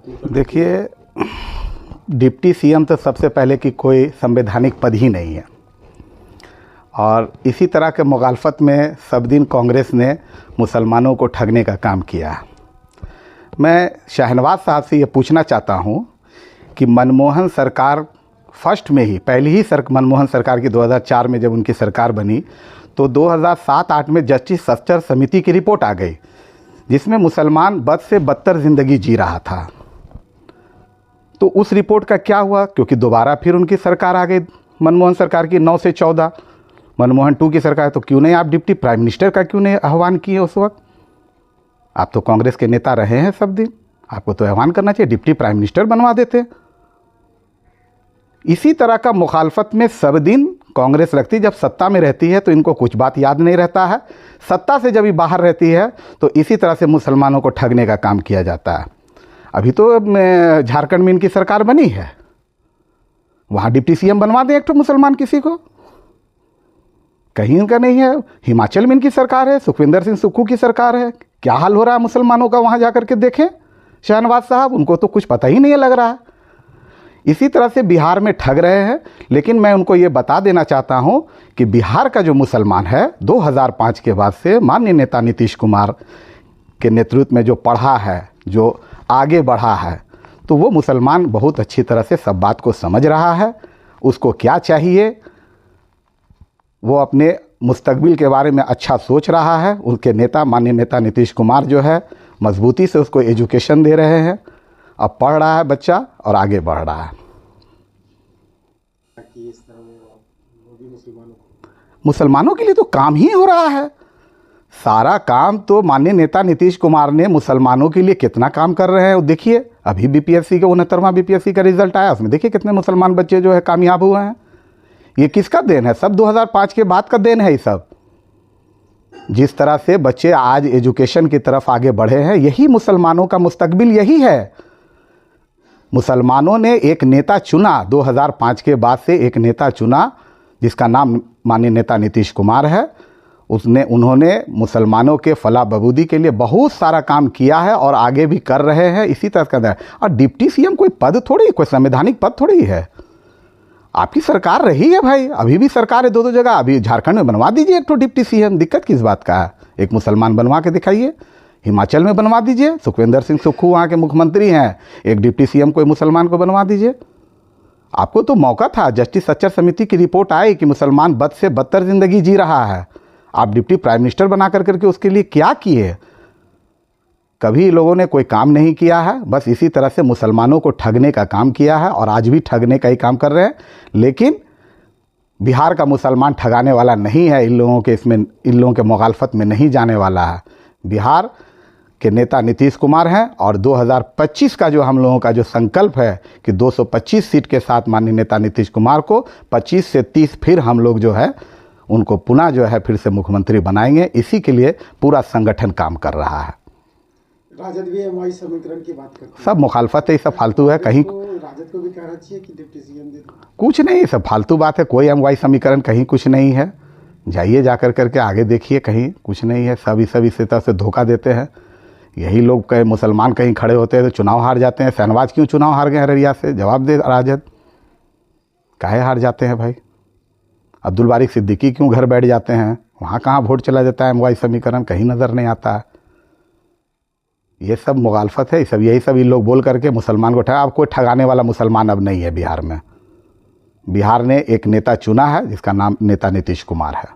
देखिए, deputy CM तो सबसे पहले कि कोई संवैधानिक पद ही नहीं है और इसी तरह के मुखालफत में सब दिन कांग्रेस ने मुसलमानों को ठगने का काम किया। मैं शहनवाज साहब से ये पूछना चाहता हूँ कि मनमोहन सरकार फर्स्ट में ही पहली ही मनमोहन सरकार की 2004 में जब उनकी सरकार बनी तो 2007-8 में जस्टिस सच्चर समिति की रिपोर्ट आ गई जिसमें मुसलमान बद से बदतर ज़िंदगी जी रहा था। तो उस रिपोर्ट का क्या हुआ, क्योंकि दोबारा फिर उनकी सरकार आ गई मनमोहन सरकार की 9 से 14 मनमोहन 2 की सरकार। तो क्यों नहीं आप डिप्टी प्राइम मिनिस्टर का क्यों नहीं आह्वान किए उस वक्त? आप तो कांग्रेस के नेता रहे हैं सब दिन, आपको तो आह्वान करना चाहिए, डिप्टी प्राइम मिनिस्टर बनवा देते। इसी तरह का मुखालफत में सब दिन कांग्रेस रखती, जब सत्ता में रहती है तो इनको कुछ बात याद नहीं रहता है, सत्ता से जब भी बाहर रहती है तो इसी तरह से मुसलमानों को ठगने का काम किया जाता है। अभी तो झारखंड में इनकी सरकार बनी है, वहाँ डिप्टी सीएम बनवा दें एक तो मुसलमान किसी को, कहीं इनका नहीं है। हिमाचल में इनकी सरकार है, सुखविंदर सिंह सुक्खू की सरकार है, क्या हाल हो रहा है मुसलमानों का वहाँ जाकर के देखें शहनवाज साहब, उनको तो कुछ पता ही नहीं है लग रहा है। इसी तरह से बिहार में ठग रहे हैं। लेकिन मैं उनको ये बता देना चाहता हूँ कि बिहार का जो मुसलमान है 2005 के बाद से माननीय नेता नीतीश कुमार के नेतृत्व में जो पढ़ा है, जो आगे बढ़ा है, तो वो मुसलमान बहुत अच्छी तरह से सब बात को समझ रहा है। उसको क्या चाहिए, वो अपने मुस्तकबिल के बारे में अच्छा सोच रहा है। उनके नेता माननीय नेता नीतीश कुमार जो है मजबूती से उसको एजुकेशन दे रहे हैं। अब पढ़ रहा है बच्चा और आगे बढ़ रहा है। मुसलमानों के लिए तो काम ही हो रहा है, सारा काम तो माननीय नेता नीतीश कुमार ने मुसलमानों के लिए कितना काम कर रहे हैं। देखिए अभी बीपीएससी का 69वां बीपीएससी का रिजल्ट आया, उसमें देखिए कितने मुसलमान बच्चे जो है कामयाब हुए हैं। ये किसका देन है? सब 2005 के बाद का देन है। ये सब जिस तरह से बच्चे आज एजुकेशन की तरफ आगे बढ़े हैं, यही मुसलमानों का मुस्तकबिल यही है। मुसलमानों ने एक नेता चुना 2005 के बाद से, एक नेता चुना जिसका नाम माननीय नेता नीतीश कुमार है। उन्होंने मुसलमानों के फलाह बहबूदी के लिए बहुत सारा काम किया है और आगे भी कर रहे हैं। इसी तरह का और डिप्टी सीएम कोई पद थोड़ी, कोई संवैधानिक पद थोड़ी है। आपकी सरकार रही है भाई, अभी भी सरकार है 2-2 जगह। अभी झारखंड में बनवा दीजिए एक तो डिप्टी सीएम, दिक्कत किस बात का है? एक मुसलमान बनवा के दिखाइए, हिमाचल में बनवा दीजिए, सुखविंदर सिंह सुक्खू वहाँ के मुख्यमंत्री हैं, एक डिप्टी सीएम कोई मुसलमान को बनवा दीजिए। आपको तो मौका था, जस्टिस सच्चर समिति की रिपोर्ट आई कि मुसलमान बद से बदतर ज़िंदगी जी रहा है, आप डिप्टी प्राइम मिनिस्टर बना करके उसके लिए क्या किए? कभी लोगों ने कोई काम नहीं किया है, बस इसी तरह से मुसलमानों को ठगने का काम किया है और आज भी ठगने का ही काम कर रहे हैं। लेकिन बिहार का मुसलमान ठगाने वाला नहीं है, इन लोगों के मुखालफत में नहीं जाने वाला है। बिहार के नेता नीतीश कुमार हैं और 2025 का जो हम लोगों का जो संकल्प है कि 225 सीट के साथ माननीय नेता नीतीश कुमार को 25 से 30 फिर हम लोग जो है उनको पुनः जो है फिर से मुख्यमंत्री बनाएंगे। इसी के लिए पूरा संगठन काम कर रहा है। राजद भी एमवाई समीकरण की बात करते हैं, सब मुखालफत है, ये सब फालतू है। कहीं तो राजद को भी कहना चाहिए कि डिप्टी सीएम दे दो। कुछ नहीं, सब फालतू बात है। कोई एमवाई समीकरण कहीं कुछ नहीं है। जाइए जाकर करके आगे देखिए, कहीं कुछ नहीं है। सब इसी तरह से धोखा देते हैं। यही लोग कहीं मुसलमान कहीं खड़े होते हैं तो चुनाव हार जाते हैं। शहनवाज क्यों चुनाव हार गए अररिया से? जवाब दे राजद, काहे हार जाते हैं भाई? अब्दुल बारिक सिद्दीकी क्यों घर बैठ जाते हैं? वहाँ कहाँ वोट चला जाता है? एमवाई समीकरण कहीं नज़र नहीं आता है। ये सब मुखालफत है, यही सब ये लोग बोल करके मुसलमान को ठगा। अब कोई ठगाने वाला मुसलमान अब नहीं है बिहार में। बिहार ने एक नेता चुना है जिसका नाम नेता नीतीश कुमार है।